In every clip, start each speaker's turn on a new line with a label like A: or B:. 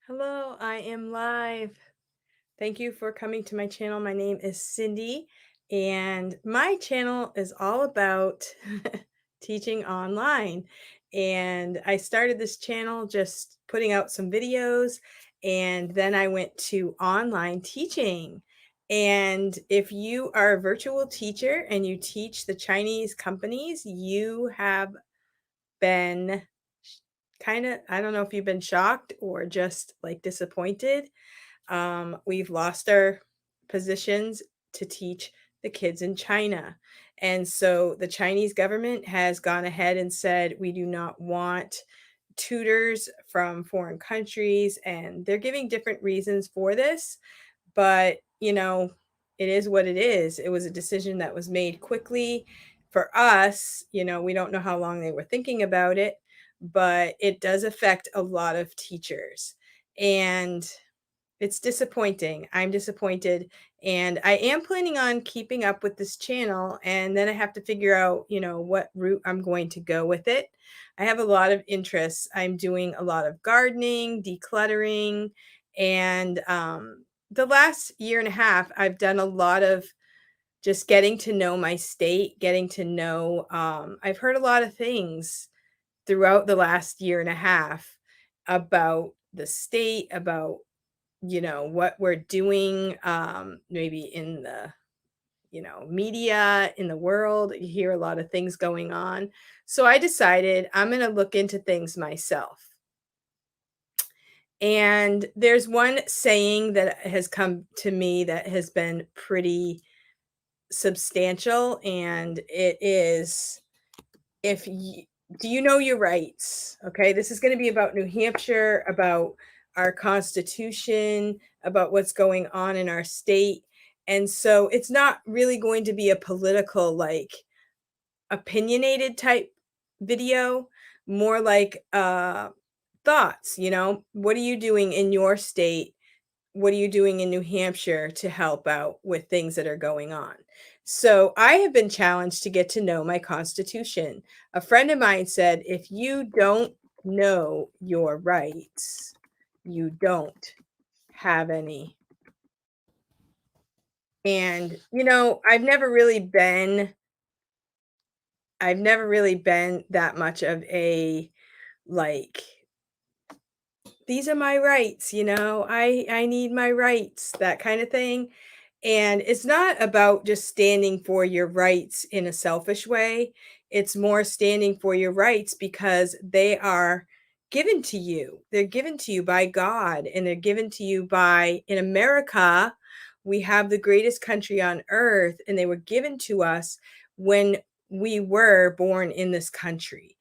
A: Hello, I am live. Thank you for coming to my channel. My name is Cindy, and my channel is all about teaching online. And I started this channel just putting out some videos, and then I went to online teaching. And if you are a virtual teacher and you teach the Chinese companies, you have been kind of, I don't know if you've been shocked or just like disappointed. We've lost our positions to teach the kids in China. And so the Chinese government has gone ahead and said, we do not want tutors from foreign countries. And they're giving different reasons for this. But, it is what it is. It was a decision that was made quickly for us. We don't know how long they were thinking about it, but it does affect a lot of teachers. And it's disappointing. I'm disappointed, and I am planning on keeping up with this channel, and then I have to figure out, what route I'm going to go with it. I have a lot of interests. I'm doing a lot of gardening, decluttering, and the last year and a half, I've done a lot of just getting to know my state, getting to know. I've heard a lot of things throughout the last year and a half about the state, about what we're doing, maybe in the, media, in the world. You hear a lot of things going on. So I decided I'm going to look into things myself. And there's one saying that has come to me that has been pretty substantial, and it is, if you do you know your rights? Okay, this is going to be about New Hampshire, about our Constitution, about what's going on in our state. And so it's not really going to be a political, like opinionated type video, more like thoughts. What are you doing in your state? What are you doing in New Hampshire to help out with things that are going on? So I have been challenged to get to know my Constitution. A friend of mine said, if you don't know your rights, you don't have any. And, I've never really been that much of a, like, these are my rights, I need my rights, that kind of thing. And it's not about just standing for your rights in a selfish way. It's more standing for your rights because they are given to you. They're given to you by God, and they're given to you by, in America, we have the greatest country on earth, and they were given to us when we were born in this country.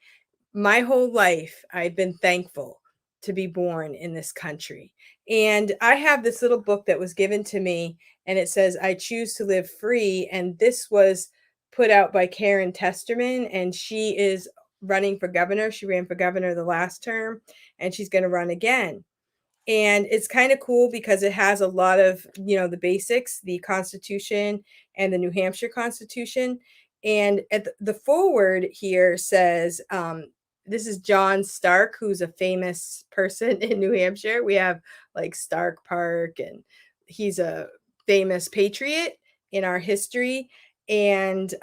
A: My whole life, I've been thankful to be born in this country. And I have this little book that was given to me, and it says, I choose to live free. And this was put out by Karen Testerman, and she is running for governor. She ran for governor the last term, and she's going to run again. And it's kind of cool because it has a lot of, the basics, the Constitution and the New Hampshire Constitution. And at the forward here says, this is John Stark, who's a famous person in New Hampshire. We have like Stark Park, and he's a famous patriot in our history. And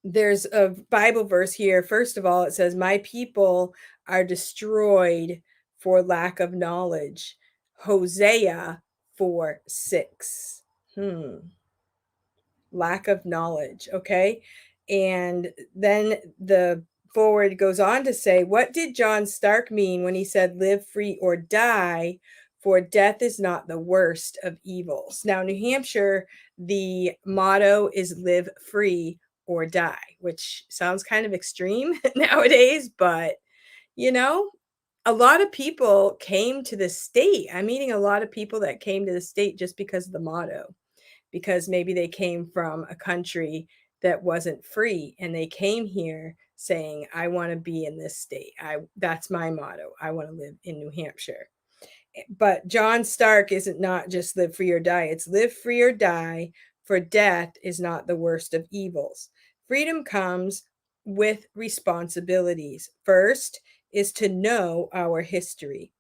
A: there's a Bible verse here. First of all, it says, my people are destroyed for lack of knowledge. Hosea 4:6. Lack of knowledge. Okay. And then the forward goes on to say, what did John Stark mean when he said, live free or die? For death is not the worst of evils. Now, New Hampshire, the motto is live free or die, which sounds kind of extreme nowadays, but you know, a lot of people came to the state. I'm meeting a lot of people that came to the state just because of the motto, because maybe they came from a country that wasn't free, and they came here saying, I want to be in this state. That's my motto. I want to live in New Hampshire. But John Stark isn't not just live free or die. It's live free or die, for death is not the worst of evils. Freedom comes with responsibilities. First is to know our history.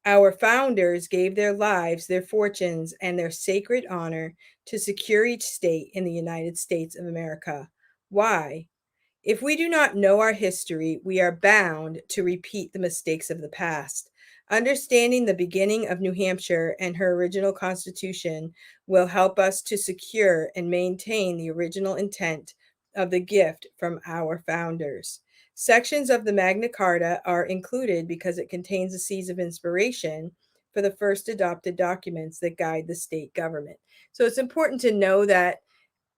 A: Our founders gave their lives, their fortunes, and their sacred honor to secure each state in the United States of America. Why? If we do not know our history, we are bound to repeat the mistakes of the past. Understanding the beginning of New Hampshire and her original constitution will help us to secure and maintain the original intent of the gift from our founders. Sections of the Magna Carta are included because it contains the seeds of inspiration for the first adopted documents that guide the state government. So it's important to know that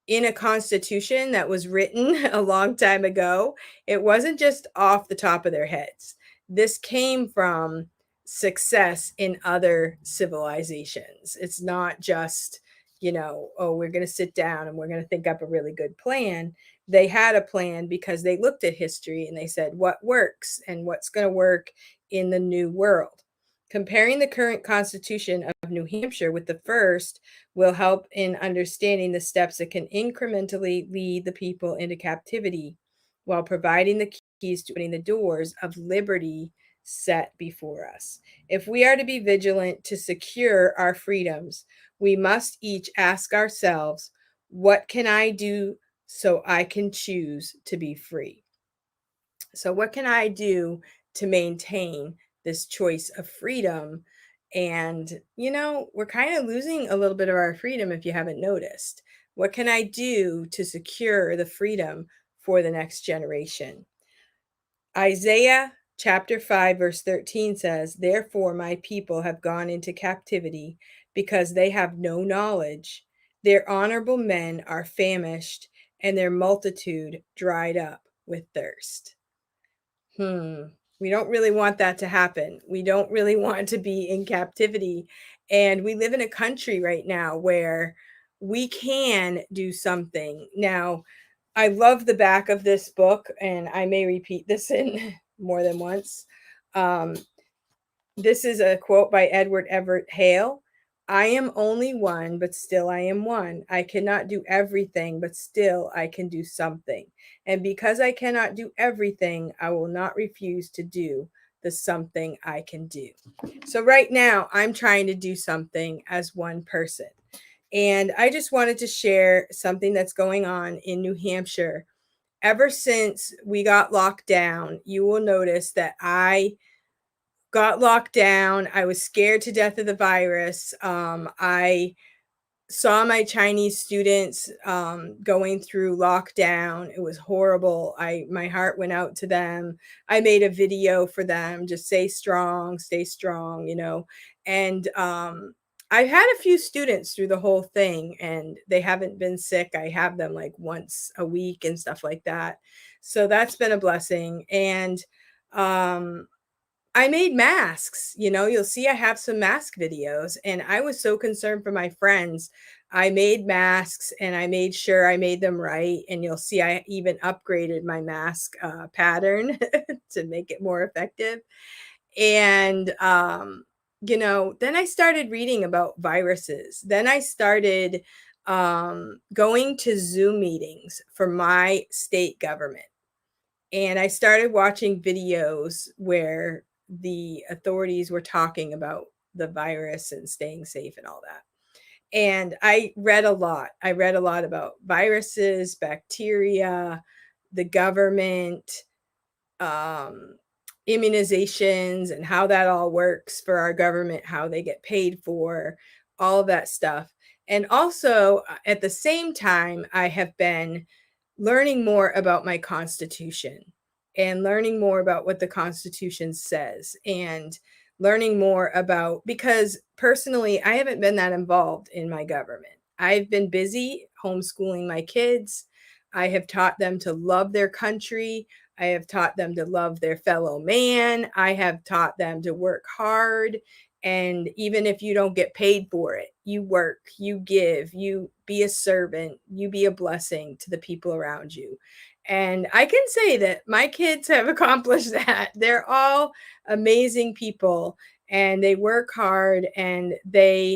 A: in a constitution that was written a long time ago, it wasn't just off the top of their heads. This came from success in other civilizations. It's not just, oh, we're going to sit down and we're going to think up a really good plan. They had a plan because they looked at history and they said, what works and what's going to work in the new world. Comparing the current constitution of New Hampshire with the first will help in understanding the steps that can incrementally lead the people into captivity while providing the keys to opening the doors of liberty set before us. If we are to be vigilant to secure our freedoms, we must each ask ourselves, what can I do so I can choose to be free? So, what can I do to maintain this choice of freedom? And, we're kind of losing a little bit of our freedom if you haven't noticed. What can I do to secure the freedom for the next generation? Isaiah chapter 5, verse 13 says, therefore, my people have gone into captivity because they have no knowledge. Their honorable men are famished, and their multitude dried up with thirst. We don't really want that to happen. We don't really want to be in captivity. And we live in a country right now where we can do something. Now, I love the back of this book, and I may repeat this in more than once. This is a quote by Edward Everett Hale. I am only one, but still I am one. I cannot do everything, but still I can do something. And because I cannot do everything, I will not refuse to do the something I can do. So right now, I'm trying to do something as one person. And I just wanted to share something that's going on in New Hampshire. Ever since we got locked down, you will notice that I got locked down. I was scared to death of the virus. I saw my Chinese students going through lockdown. It was horrible. My heart went out to them. I made a video for them, just stay strong, And I've had a few students through the whole thing, and they haven't been sick. I have them like once a week and stuff like that. So that's been a blessing. And I made masks. You'll see I have some mask videos, and I was so concerned for my friends. I made masks and I made sure I made them right. And you'll see I even upgraded my mask pattern to make it more effective. And, then I started reading about viruses. Then I started going to Zoom meetings for my state government. And I started watching videos where the authorities were talking about the virus and staying safe and all that. And I read a lot. I read a lot about viruses, bacteria, the government, um, immunizations, and how that all works for our government, how they get paid for, all of that stuff. And also, at the same time, I have been learning more about my Constitution and learning more about what the Constitution says, and learning more about, because personally, I haven't been that involved in my government. I've been busy homeschooling my kids. I have taught them to love their country. I have taught them to love their fellow man. I have taught them to work hard. And even if you don't get paid for it, you work, you give, you be a servant, you be a blessing to the people around you. And I can say that my kids have accomplished that. They're all amazing people, and they work hard, and they're,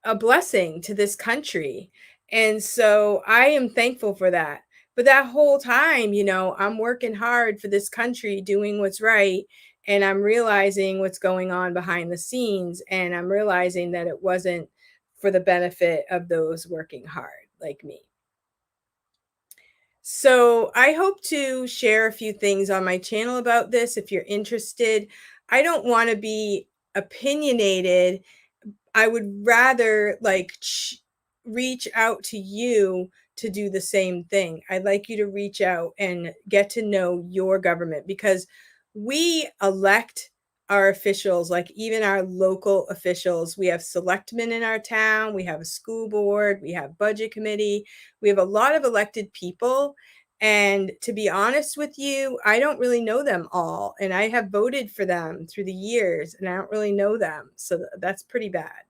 A: a blessing to this country. And so I am thankful for that. But that whole time, I'm working hard for this country, doing what's right. And I'm realizing what's going on behind the scenes, and I'm realizing that it wasn't for the benefit of those working hard like me. So I hope to share a few things on my channel about this if you're interested. I don't want to be opinionated. I would rather reach out to you to do the same thing. I'd like you to reach out and get to know your government, because we elect our officials, like even our local officials. We have selectmen in our town, we have a school board, we have budget committee, we have a lot of elected people. And to be honest with you, I don't really know them all. And I have voted for them through the years and I don't really know them. So that's pretty bad.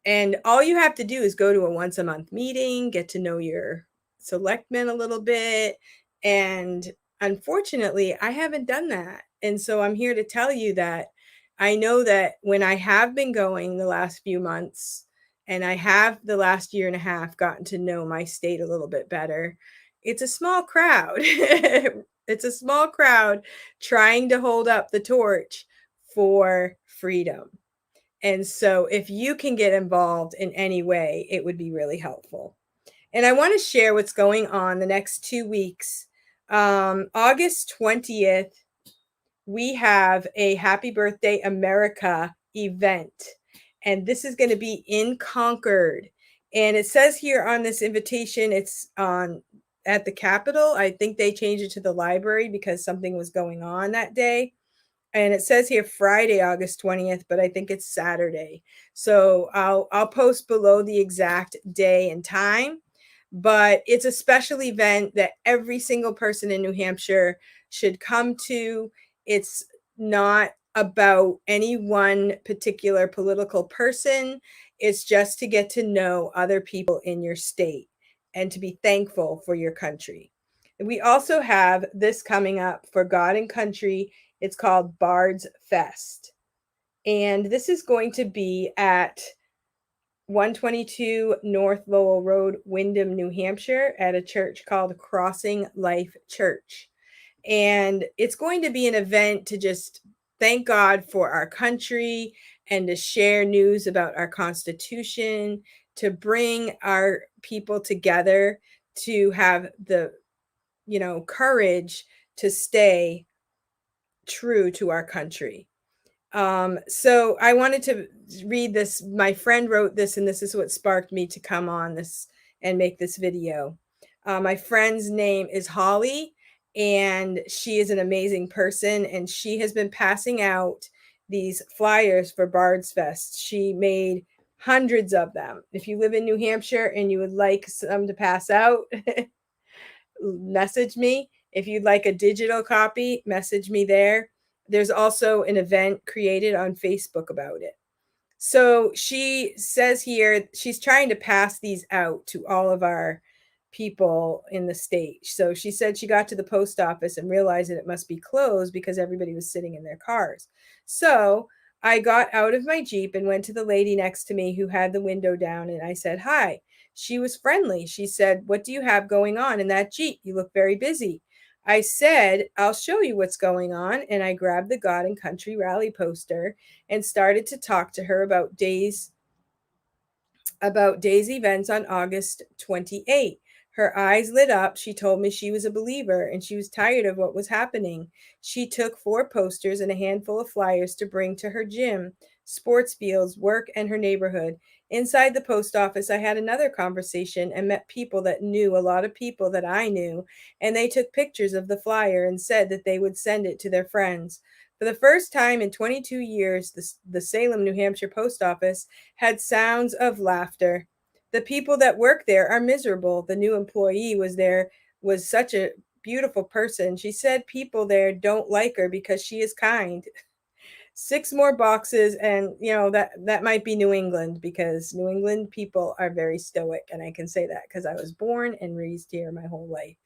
A: And all you have to do is go to a once a month meeting, get to know your selectmen a little bit. And unfortunately, I haven't done that. And so I'm here to tell you that I know that when I have been going the last few months, and I have the last year and a half gotten to know my state a little bit better, it's a small crowd. It's a small crowd trying to hold up the torch for freedom. And so if you can get involved in any way, it would be really helpful. And I want to share what's going on the next 2 weeks. August 20th, we have a Happy Birthday America event. And this is going to be in Concord. And it says here on this invitation, it's on at the Capitol. I think they changed it to the library because something was going on that day. And it says here Friday, August 20th, but I think it's Saturday. So I'll post below the exact day and time. But it's a special event that every single person in New Hampshire should come to. It's not about any one particular political person. It's just to get to know other people in your state and to be thankful for your country. We also have this coming up for God and Country. It's called Bard's Fest. And this is going to be at 122 North Lowell Road, Windham, New Hampshire, at a church called Crossing Life Church. And it's going to be an event to just thank God for our country and to share news about our Constitution, to bring our people together, to have the, courage to stay true to our country. So I wanted to read this. My friend wrote this, and this is what sparked me to come on this and make this video. My friend's name is Holly, and she is an amazing person, and she has been passing out these flyers for Bard's Fest. She made hundreds of them. If you live in New Hampshire and you would like some to pass out, message me. If you'd like a digital copy, message me there. There's also an event created on Facebook about it. So she says here she's trying to pass these out to all of our people in the state. So she said she got to the post office and realized that it must be closed because everybody was sitting in their cars. So I got out of my Jeep and went to the lady next to me who had the window down, and I said, "Hi." She was friendly. She said, "What do you have going on in that Jeep? You look very busy." I said, "I'll show you what's going on." And I grabbed the God and Country rally poster and started to talk to her about Day's events on August 28th. Her eyes lit up. She told me she was a believer and she was tired of what was happening. She took 4 posters and a handful of flyers to bring to her gym, sports fields, work, and her neighborhood. Inside the post office, I had another conversation and met people that knew a lot of people that I knew, and they took pictures of the flyer and said that they would send it to their friends. For the first time in 22 years, the Salem, New Hampshire post office had sounds of laughter. The people that work there are miserable. The new employee was such a beautiful person. She said people there don't like her because she is kind. 6 more boxes, and that might be New England, because New England people are very stoic, and I can say that because I was born and raised here my whole life.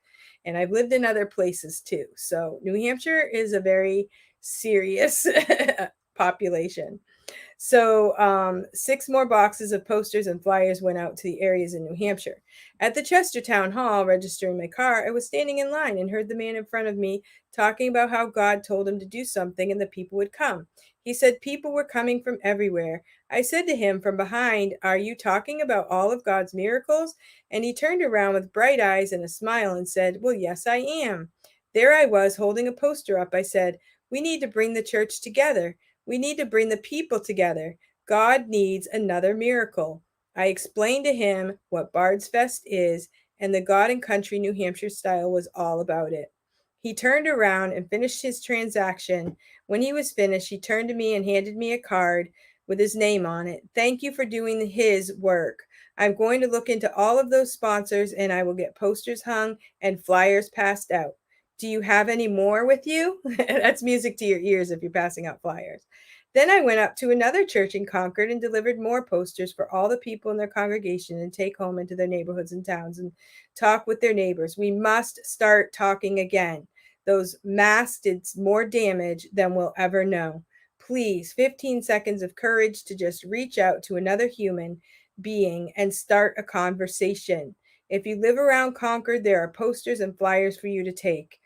A: And I've lived in other places too. So New Hampshire is a very serious population. So, 6 more boxes of posters and flyers went out to the areas in New Hampshire. At the Chester Town Hall, registering my car, I was standing in line and heard the man in front of me talking about how God told him to do something and the people would come. He said people were coming from everywhere. I said to him from behind, "Are you talking about all of God's miracles?" And he turned around with bright eyes and a smile and said, "Well, yes, I am." There I was holding a poster up. I said, "We need to bring the church together. We need to bring the people together. God needs another miracle." I explained to him what Bard's Fest is, and the God and Country New Hampshire style was all about it. He turned around and finished his transaction. When he was finished, he turned to me and handed me a card with his name on it. "Thank you for doing his work. I'm going to look into all of those sponsors and I will get posters hung and flyers passed out. Do you have any more with you?" That's music to your ears if you're passing out flyers. Then I went up to another church in Concord and delivered more posters for all the people in their congregation and take home into their neighborhoods and towns and talk with their neighbors. We must start talking again. Those masks did more damage than we'll ever know. Please, 15 seconds of courage to just reach out to another human being and start a conversation. If you live around Concord, there are posters and flyers for you to take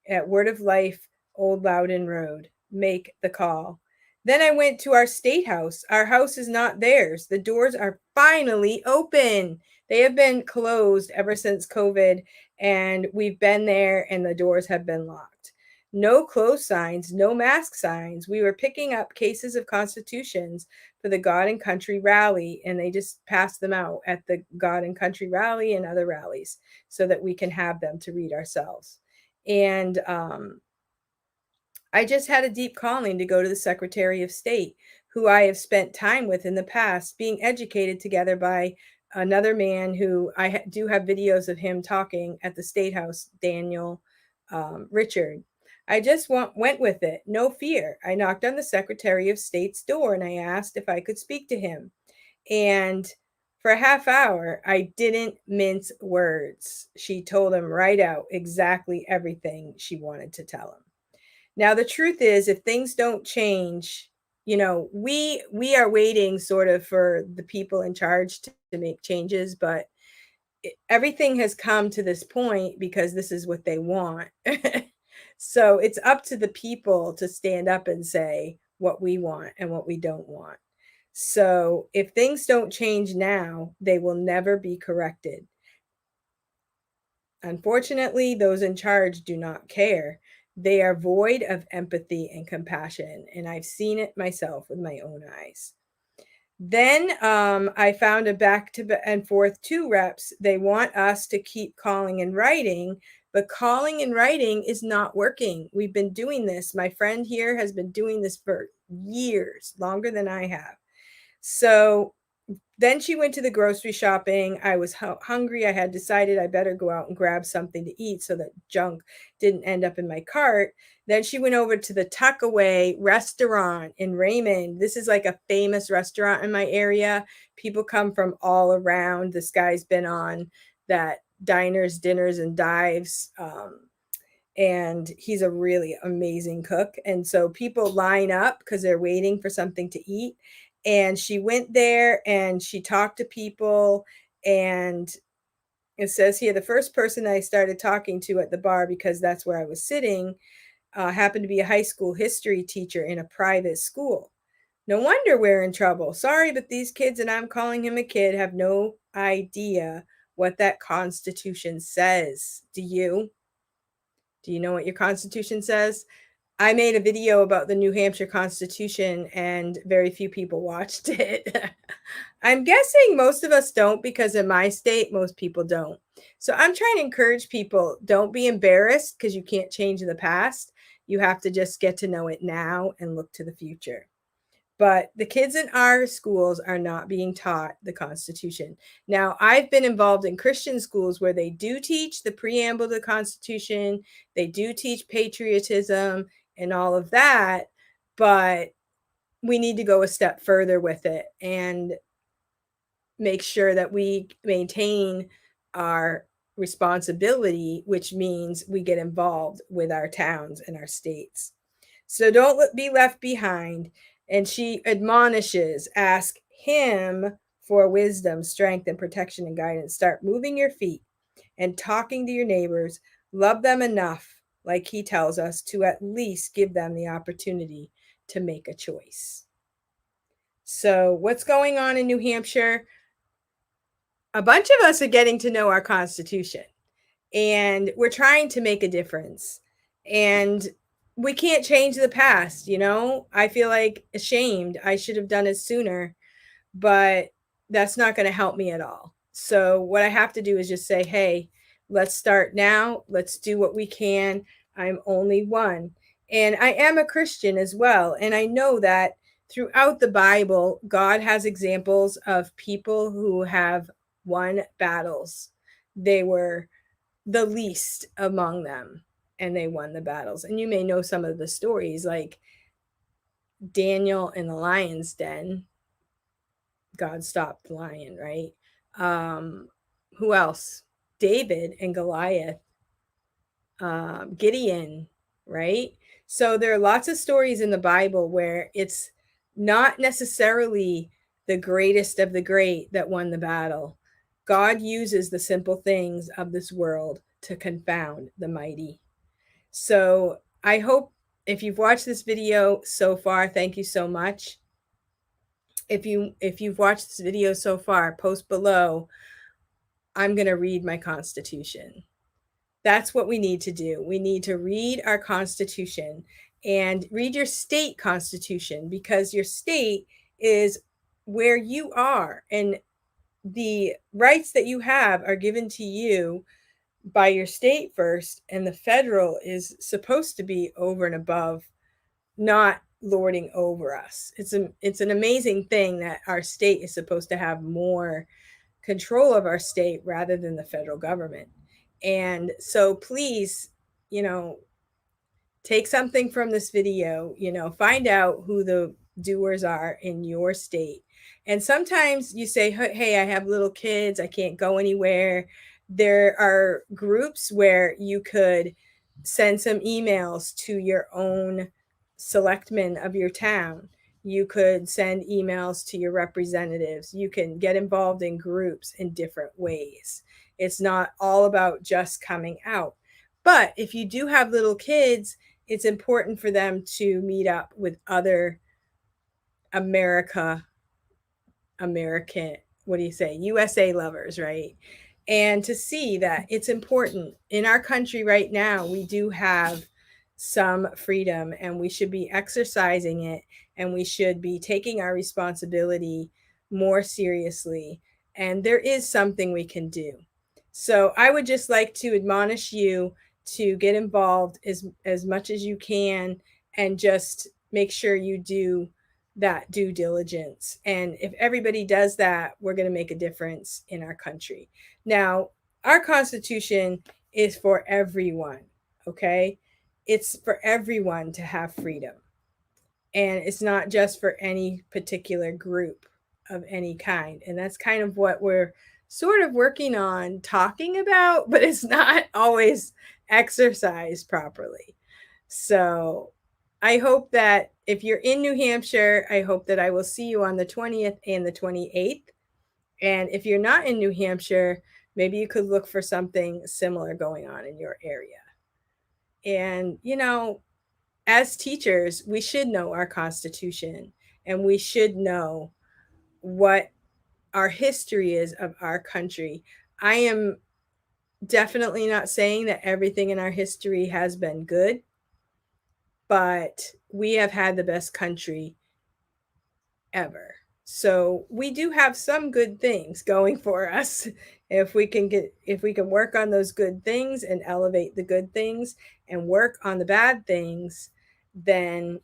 A: at Word of Life, Old Loudon Road. Make the call. Then I went to our state house. Our house is not theirs. The doors are finally open. They have been closed ever since COVID, and we've been there, and the doors have been locked. No close signs, no mask signs. We were picking up cases of constitutions for the God and Country rally, and they just passed them out at the God and Country rally and other rallies so that we can have them to read ourselves. And I just had a deep calling to go to the Secretary of State, who I have spent time with in the past, being educated together by another man who do have videos of him talking at the State House, Daniel Richard. I just went with it, no fear. I knocked on the Secretary of State's door and I asked if I could speak to him. And for a half hour, I didn't mince words. She told him right out exactly everything she wanted to tell him. Now, the truth is, if things don't change, we are waiting sort of for the people in charge to make changes, but everything has come to this point because this is what they want. So it's up to the people to stand up and say what we want and what we don't want. So if things don't change now, they will never be corrected. Unfortunately, those in charge do not care. They are void of empathy and compassion, and I've seen it myself with my own eyes. Then I found a back to and forth two reps. They want us to keep calling and writing, but calling and writing is not working. We've been doing this. My friend here has been doing this for years, longer than I have. So then she went to the grocery shopping. I was hungry. I had decided I better go out and grab something to eat so that junk didn't end up in my cart. Then she went over to the Tuckaway restaurant in Raymond. This is like a famous restaurant in my area. People come from all around. This guy's been on that Diners, Dinners, and Dives. And he's a really amazing cook. And so people line up because they're waiting for something to eat. And she went there and she talked to people. And it says here the first person I started talking to at the bar, because that's where I was sitting, happened to be a high school history teacher in a private school. No wonder we're in trouble. Sorry, but these kids, and I'm calling him a kid, have no idea what that Constitution says. Do you? Do you know what your Constitution says? I made a video about the New Hampshire Constitution and very few people watched it. I'm guessing most of us don't, because in my state, most people don't. So I'm trying to encourage people, don't be embarrassed because you can't change the past. You have to just get to know it now and look to the future. But the kids in our schools are not being taught the Constitution. Now, I've been involved in Christian schools where they do teach the preamble to the Constitution, they do teach patriotism and all of that, but we need to go a step further with it and make sure that we maintain our responsibility, which means we get involved with our towns and our states. So don't be left behind. And she admonishes, ask him for wisdom, strength, and protection and guidance. Start moving your feet and talking to your neighbors. Love them enough, like he tells us, to at least give them the opportunity to make a choice. So, what's going on in New Hampshire? A bunch of us are getting to know our Constitution, and we're trying to make a difference. And we can't change the past, you know? I feel like ashamed. I should have done it sooner, but that's not going to help me at all. So, what I have to do is just say, hey, let's start now. Let's do what we can. I'm only one. And I am a Christian as well. And I know that throughout the Bible, God has examples of people who have won battles. They were the least among them and they won the battles. And you may know some of the stories, like Daniel in the lion's den. God stopped the lion, right? Who else? David and Goliath, Gideon, right? So there are lots of stories in the Bible where it's not necessarily the greatest of the great that won the battle. God uses the simple things of this world to confound the mighty. So I hope, if you've watched this video so far, thank you so much. If you've watched this video so far, post below, I'm going to read my Constitution. That's what we need to do. We need to read our Constitution and read your state constitution, because your state is where you are, and the rights that you have are given to you by your state first, and the federal is supposed to be over and above, not lording over us. It's an amazing thing that our state is supposed to have more control of our state rather than the federal government. And so please, you know, take something from this video, you know, find out who the doers are in your state. And sometimes you say, hey, I have little kids, I can't go anywhere. There are groups where you could send some emails to your own selectmen of your town. You could send emails to your representatives. You can get involved in groups in different ways. It's not all about just coming out. But if you do have little kids, it's important for them to meet up with other American, what do you say, USA lovers, right? And to see that it's important. In our country right now, we do have some freedom, and we should be exercising it, and we should be taking our responsibility more seriously. And there is something we can do. So I would just like to admonish you to get involved as much as you can, and just make sure you do that due diligence. And if everybody does that, we're going to make a difference in our country. Now, our Constitution is for everyone, okay? It's for everyone to have freedom. And it's not just for any particular group of any kind. And that's kind of what we're sort of working on talking about, but it's not always exercised properly. So I hope that if you're in New Hampshire, I hope that I will see you on the 20th and the 28th. And if you're not in New Hampshire, maybe you could look for something similar going on in your area. And, you know, as teachers, we should know our Constitution, and we should know what our history is of our country. I am definitely not saying that everything in our history has been good, but we have had the best country ever. So we do have some good things going for us. If we can work on those good things and elevate the good things and work on the bad things, then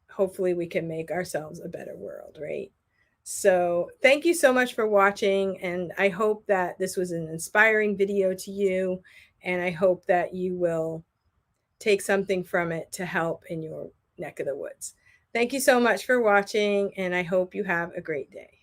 A: hopefully we can make ourselves a better world, right? So thank you so much for watching, and I hope that this was an inspiring video to you, and I hope that you will take something from it to help in your neck of the woods. Thank you so much for watching, and I hope you have a great day.